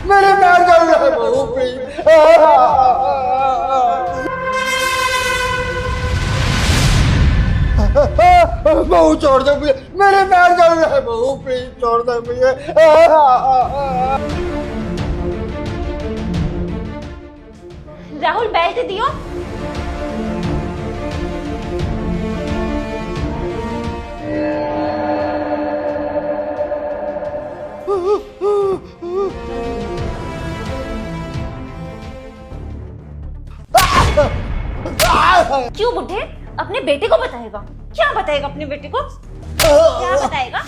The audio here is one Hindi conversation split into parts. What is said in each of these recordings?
मेरे पैर जल रहे हैं बहू प्लीज। बहू छोड़ दो मुझे, मेरे पैर जल रहे हैं बहू प्लीज छोड़ दो मुझे। राहुल बेल्ट दियो। क्यों बुढ़े, अपने बेटे को बताएगा? क्या बताएगा अपने बेटे को? क्या बताएगा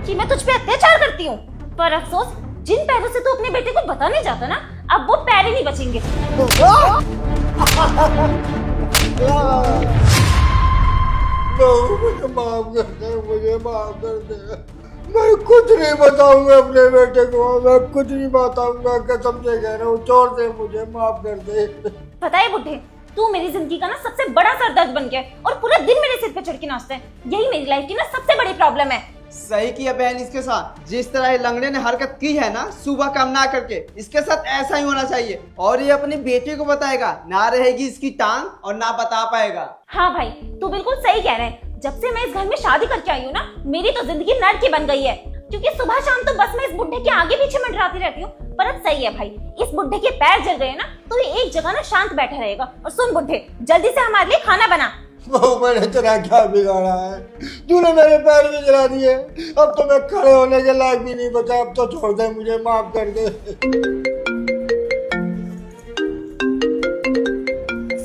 कि मैं तुझ पे अत्याचार करती हूँ? पर अफसोस, जिन पैरों से तू अपने बेटे को बताने जाता ना, अब वो पैर ही नहीं बचेंगे। मुझे माफ कर दे, मुझे माफ कर दे। मैं कुछ नहीं बताऊंगा अपने बेटे को, मैं कुछ नहीं बताऊंगा, कसम से कह रहा हूँ। छोड़ दे मुझे, माफ कर दे। पता है बुढ़े, तू मेरी जिंदगी का ना सबसे बड़ा सरदर्द बन गया है और पूरा दिन मेरे सिर पे चढ़ के नाचता है। यही मेरी लाइफ की ना सबसे बड़ी प्रॉब्लम है। सही किया बहन इसके साथ। जिस तरह ये लंगड़े ने हरकत की है ना सुबह काम ना करके, इसके साथ ऐसा ही होना चाहिए। और ये अपनी बेटी को बताएगा, ना रहेगी इसकी टांग और ना बता पाएगा। हाँ भाई, तू बिल्कुल सही कह रहा है। जब से मैं इस घर में शादी करके आई हूँ ना, मेरी तो जिंदगी नर्क की बन गई है। क्योंकि सुबह शाम तो बस मैं इस बुढ़े के आगे पीछे मंडराती रहती हूँ। पर अब सही है भाई, इस बुढ़े के पैर जल गए ना तो ये एक जगह ना शांत बैठा रहेगा। और सुन बुढ़े, जल्दी से हमारे लिए खाना बना। बहू मैंने तेरा क्या बिगाड़ा है? तूने मेरे पैर भी जला दिए। अब तो मैं खड़े होने के लायक भी नहीं बचा। अब तो छोड़ दे मुझे, माफ कर दे।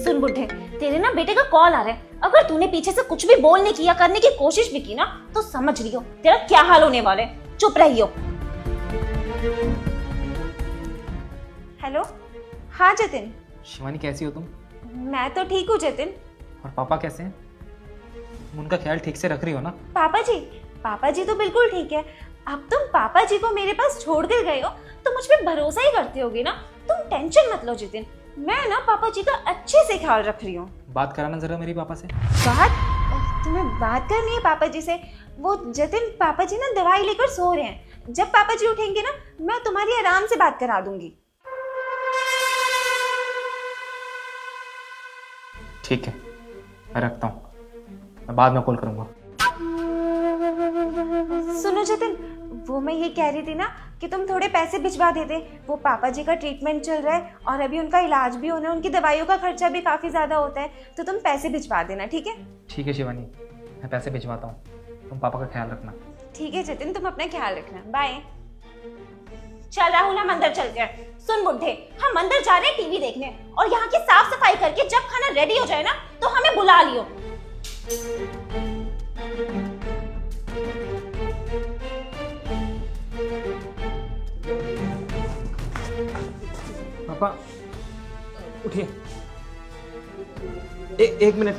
सुन बुढ़े, तेरे ना बेटे का कॉल आ रहा है। अगर तूने पीछे से कुछ भी बोलने की या करने की कोशिश भी की ना, तो समझ लियो तेरा क्या हाल होने वाला है। चुप रहियो। हेलो, हाँ जतिन। शिवानी कैसी हो तुम? मैं तो ठीक हूँ जतिन। और पापा कैसे हैं? तुम उनका ख्याल ठीक से रख रही हो ना? पापा जी तो बिल्कुल ठीक है। अब तुम पापा जी को मेरे पास छोड़ कर गए हो तो मुझ पे भरोसा ही करते होगे ना। तुम टेंशन मत लो जतिन, मैं ना पापा जी का अच्छे से ख्याल रख रही हूँ। बात कराना जरा मेरी पापा से। तुम्हें बात करनी है पापा जी से? वो जतिन, पापा जी ना दवाई लेकर सो रहे हैं। जब पापा जी उठेंगे ना, मैं तुम्हारी आराम से बात करा दूंगी। ठीक है, मैं रखता हूँ, मैं बाद में कॉल करूंगा। सुनो जतिन, वो मैं ये कह रही थी ना कि तुम थोड़े पैसे भिजवा देते। वो पापा जी का ट्रीटमेंट चल रहा है और अभी उनका इलाज भी होना है, उनकी दवाइयों का खर्चा भी काफी ज्यादा होता है। तो तुम पैसे भिजवा देना, ठीक है? ठीक है शिवानी, मैं पैसे भिजवाता हूँ, तुम पापा का ख्याल रखना। ठीक है जतिन, तुम अपना ख्याल रखना। बाय। चल राहुल, हम अंदर चलते हैं। सुन बुढ़े, हम अंदर जा रहे हैं टीवी देखने, और यहाँ की साफ सफाई करके जब खाना रेडी हो जाए ना तो हमें बुला लियो। पापा उठिए, एक मिनट।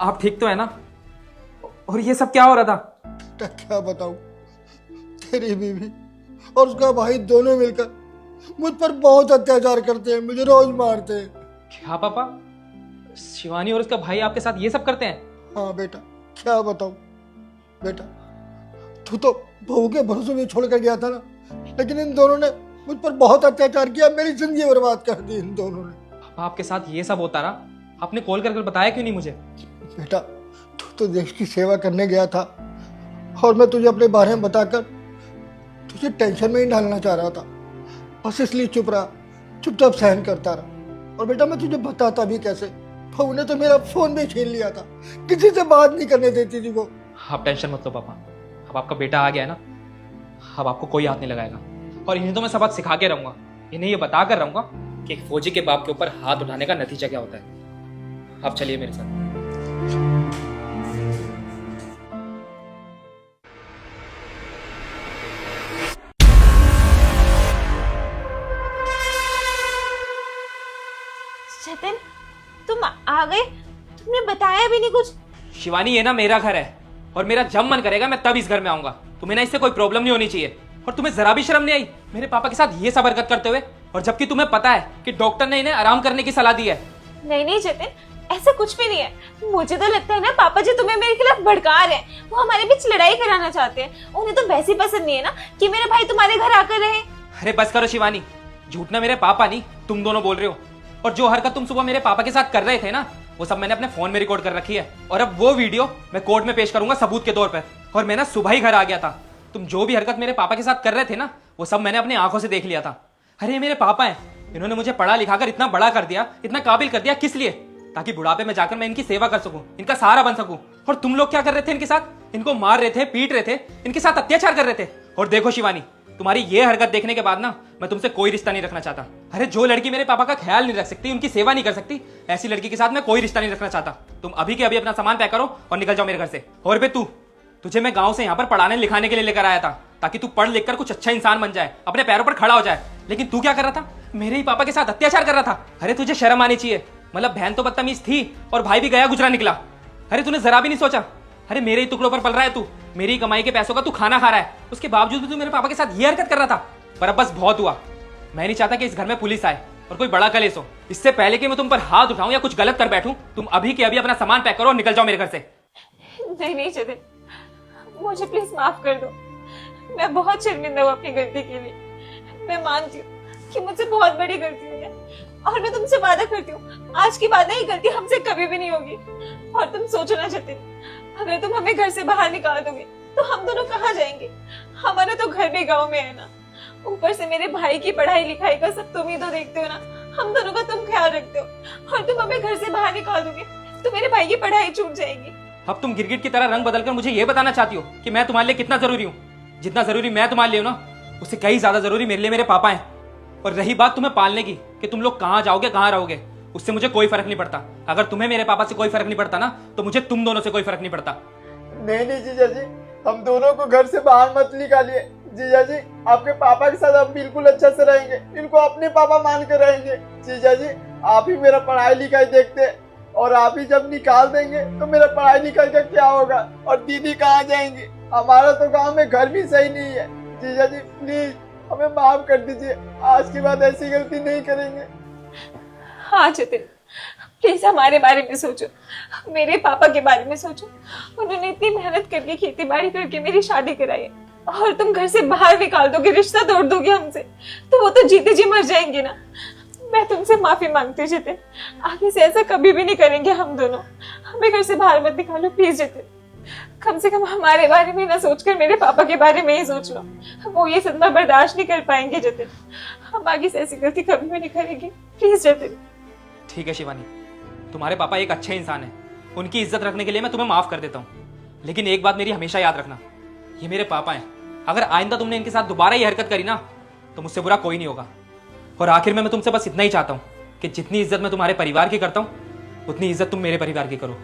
आप ठीक तो है ना? और ये सब क्या हो रहा था? क्या बताऊं, तेरी बीवी और उसका भाई दोनों मिलकर मुझ पर बहुत अत्याचार करते हैं, मुझे रोज मारते हैं। क्या पापा, शिवानी और उसका भाई आपके साथ ये सब करते हैं? हाँ बेटा, क्या बताऊं। बेटा, तू तो बहू के भरोसे में छोड़ कर गया था ना, लेकिन इन दोनों ने मुझ पर बहुत अत्याचार किया, मेरी जिंदगी बर्बाद कर दी इन दोनों ने। पापा आपके साथ ये सब होता रहा, आपने कॉल करके बताया क्यों नहीं मुझे? बेटा, तू तो देश की सेवा करने गया था और मैं तुझे अपने बारे में बताकर तुझे टेंशन में ही डालना चाह रहा था। बस इसलिए चुप रहा, चुपचाप सहन करता रहा। और बेटा, मैं तुझे बताता भी कैसे? बहू ने तो मेरा फोन भी छीन लिया था, किसी से बात नहीं करने देती थी वो। आप टेंशन मत लो पापा, अब आपका बेटा आ गया है ना, अब आपको कोई हाथ नहीं लगाएगा। और इन्हें तो मैं सबक सिखा के रहूंगा, इन्हें ये बता कर रहूंगा कि एक फौजी के बाप के ऊपर हाथ उठाने का नतीजा क्या होता है। आप चलिए मेरे साथ। जतिन, तुम आ गए? तुमने बताया भी नहीं कुछ। शिवानी, ये ना मेरा घर है और मेरा जब मन करेगा मैं तब इस घर में आऊंगा। तुम्हें ना इससे कोई प्रॉब्लम नहीं होनी चाहिए। और तुम्हें जरा भी शर्म नहीं आई मेरे पापा के साथ ये सब हरकत करते हुए? और जबकि तुम्हें पता है कि डॉक्टर ने इन्हें आराम करने की सलाह दी है। नहीं नहीं जतिन, ऐसा कुछ भी नहीं है। मुझे तो लगता है ना पापा जी तुम्हें मेरे खिलाफ भड़का रहे हैं। वो हमारे बीच लड़ाई कराना चाहते हैं। उन्हें तो वैसे पसंद नहीं है ना कि मेरा भाई तुम्हारे घर आकर रहे। अरे बस करो शिवानी, झूठ ना मेरे पापा नहीं तुम दोनों बोल रहे हो। और जो हरकत तुम सुबह मेरे पापा के साथ कर रहे थे ना, वो सब मैंने अपने फोन में रिकॉर्ड कर रखी है। और अब वो वीडियो मैं कोर्ट में पेश करूंगा सबूत के तौर पर। और मैं ना सुबह ही घर आ गया था। तुम जो भी हरकत मेरे पापा के साथ कर रहे थे ना, वो सब मैंने अपनी आंखों से देख लिया था। अरे ये मेरे पापा हैं, इन्होंने मुझे पढ़ा लिखा कर इतना बड़ा कर दिया, इतना काबिल कर दिया। किस लिए? ताकि बुढ़ापे में जाकर मैं इनकी सेवा कर सकूं, इनका सहारा बन सकूं। और तुम लोग क्या कर रहे थे इनके साथ? इनको मार रहे थे, पीट रहे थे, इनके साथ अत्याचार कर रहे थे। और देखो शिवानी, तुम्हारी ये हरकत देखने के बाद ना मैं तुमसे कोई रिश्ता नहीं रखना चाहता। अरे जो लड़की मेरे पापा का ख्याल नहीं रख सकती, उनकी सेवा नहीं कर सकती, ऐसी लड़की के साथ मैं कोई रिश्ता नहीं रखना चाहता। तुम अभी के अभी अपना सामान पैक करो और निकल जाओ मेरे घर से। और बे तुझे मैं गांव से यहाँ पर पढ़ाने लिखाने के लिए लेकर आया था, ताकि तू पढ़ लिख कर कुछ अच्छा इंसान बन जाए, अपने पैरों पर खड़ा हो जाए। लेकिन तू क्या कर रहा था? मेरे ही पापा के साथ अत्याचार कर रहा था। अरे तुझे शर्म आनी चाहिए। मतलब बहन तो बदतमीज थी और भाई भी गया गुजरा निकला। अरे तूने जरा भी नहीं सोचा? अरे मेरे ही टुकड़ों पर पल रहा है तू, मेरी ही कमाई के पैसों का तू खाना खा रहा है, उसके बावजूद भी तू मेरे पापा के साथ ये हरकत कर रहा था। पर अब बस बहुत हुआ। मैं नहीं चाहता कि इस घर में पुलिस आए और कोई बड़ा कलेश हो। इससे पहले कि मैं तुम पर हाथ उठाऊं या कुछ गलत कर बैठूं, तुम अभी के अभी अपना सामान पैक करो और निकल जाओ मेरे घर से। नहीं जतिन, मुझे प्लीज माफ कर दो। मैं बहुत शर्मिंदा हूँ अपनी गलती के लिए। मैं मानती हूँ कि मुझसे बहुत बड़ी गलती हुई है और मैं तुमसे वादा करती हूँ आज के बाद ये गलती हमसे कभी भी नहीं होगी। और तुम सोचो ना जतिन, अगर तुम हमें घर से बाहर निकाल दोगे तो हम दोनों कहाँ जाएंगे? हमारा तो घर भी गाँव में है ना। ऊपर से मेरे भाई की पढ़ाई लिखाई का सब तुम ही तो देखते हो ना, हम दोनों का तुम ख्याल रखते हो। और तुम हमें घर से बाहर निकाल दोगे तो मेरे भाई की पढ़ाई छूट जाएगी। अब तुम गिरगिट की तरह रंग बदलकर मुझे ये बताना चाहती हो कि मैं तुम्हारे लिए कितना जरूरी हूँ? जितना जरूरी मैं तुम्हारे लिए हूँ ना, उससे कहीं ज्यादा जरूरी मेरे लिए मेरे पापा हैं। और रही बात तुम्हें पालने की कि तुम लोग कहाँ जाओगे कहाँ रहोगे, उससे मुझे कोई फर्क नहीं पड़ता। अगर तुम्हें मेरे पापा से कोई फर्क नहीं पड़ता ना, तो मुझे तुम दोनों से कोई फर्क नहीं पड़ता। नहीं जीजा जी, हम दोनों को घर से बाहर मत निकालिए। जीजा जी, आपके पापा के साथ हम बिल्कुल अच्छा से रहेंगे, इनको अपने पापा मान कर रहेंगे। जीजा जी, आप ही मेरा पढ़ाई लिखाई देखते हैं और आप ही जब निकाल देंगे तो मेरा पढ़ाई लिखाई का क्या होगा? और दीदी कहाँ जाएंगी? हमारा तो गांव में घर भी सही नहीं है। जीजा जी प्लीज हमें माफ कर दीजिए, आज के बाद ऐसी गलती नहीं करेंगे। हाँ जतिन, प्लीज हमारे बारे में सोचो, मेरे पापा के बारे में सोचो। उन्होंने इतनी मेहनत करके खेती बाड़ी करके मेरी शादी कराई है और तुम घर से बाहर निकाल दोगे, रिश्ता तोड़ दोगे हमसे, तो वो तो जीते जी मर जाएंगे ना। मैं तुमसे माफी मांगती हूँ जतिन, आगे से ऐसा कभी भी नहीं करेंगे हम दोनों। हमें घर से बाहर मत निकालो प्लीज जतिन। कम से कम हमारे बारे में ना सोचकर मेरे पापा के बारे में ही सोच लो। वो ये सदमा बर्दाश्त नहीं कर पाएंगे जतिन। हम आगे से ऐसी गलती कभी भी नहीं करेंगे प्लीज जतिन। ठीक है शिवानी, तुम्हारे पापा एक अच्छे इंसान हैं, उनकी इज्जत रखने के लिए मैं तुम्हें माफ कर देता हूँ। लेकिन एक बात मेरी हमेशा याद रखना, ये मेरे पापा हैं। अगर आइंदा तुमने इनके साथ दोबारा ये हरकत करी ना, तो मुझसे बुरा कोई नहीं होगा। और आखिर में मैं तुमसे बस इतना ही चाहता हूँ कि जितनी इज्जत मैं तुम्हारे परिवार की करता हूँ, उतनी इज्जत तुम मेरे परिवार की करो।